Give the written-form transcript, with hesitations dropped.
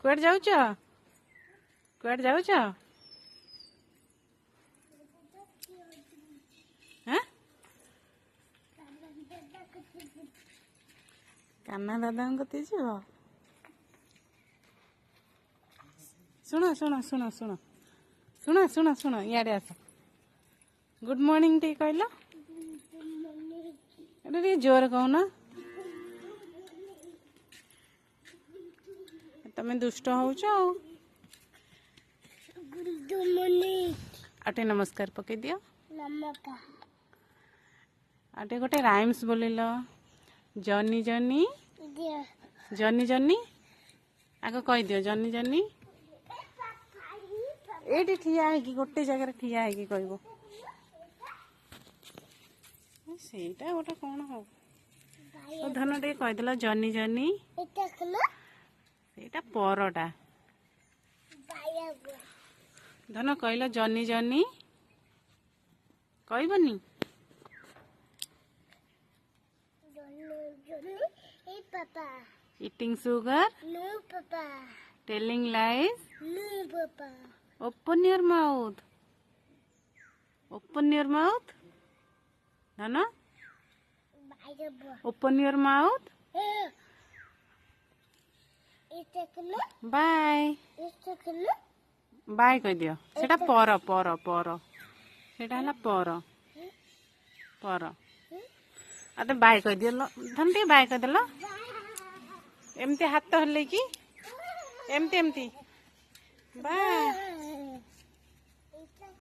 କୁଆଡେ ଯାଉଛ? କୁଆଡେ ଯାଉଛ? କାହ୍ନା ଦାଦାଙ୍କ କତିକି ଯିବ? ଶୁଣ ଶୁଣ ଶୁଣ ଶୁଣ ଶୁଣ ଶୁଣ ଶୁଣ ଇଆଡେ ଆସ। ଗୁଡ ମର୍ଣ୍ଣିଂ ଟିକେ କହିଲ। ଏଟା ଟିକେ ଜୋର କହୁନ। ତମେ ଦୁଷ୍ଟ ହଉଛ ଆଉ। ଆଉ ଟିକେ ନମସ୍କାର ପକେଇ ଦିଅ। ଆଉ ଟିକେ ଗୋଟେ ରାଇମ୍ସ ବୋଲିଲ। ଜନି ଜନି ଜନି ଜନି ଆଗ କହିଦିଅ। ଜନି ଜନି ଏଇଠି ଠିଆ ହେଇକି ଗୋଟେ ଜାଗାରେ ଠିଆ ହେଇକି କହିବ। ସେଇଟା ଗୋଟେ କଣ ହବ? ଧନ ଟିକେ କହିଦେଲ ଜନି ଜନି। ସେଇଟା ପରଟା। ଧନ କହିଲ ଜନି ଜନି। କହିବନି? Eating sugar? No, Papa. Telling lies? No, Papa. Open your mouth. Open your mouth. Nana? Open your mouth. Bye. Bye कह दियो। सेटा पर पर पर सेटा हला पर पर अते बाय कह दियो। धन टे बाय कह देलो। एमती हाथ हल्ले की एमती एमती बाय।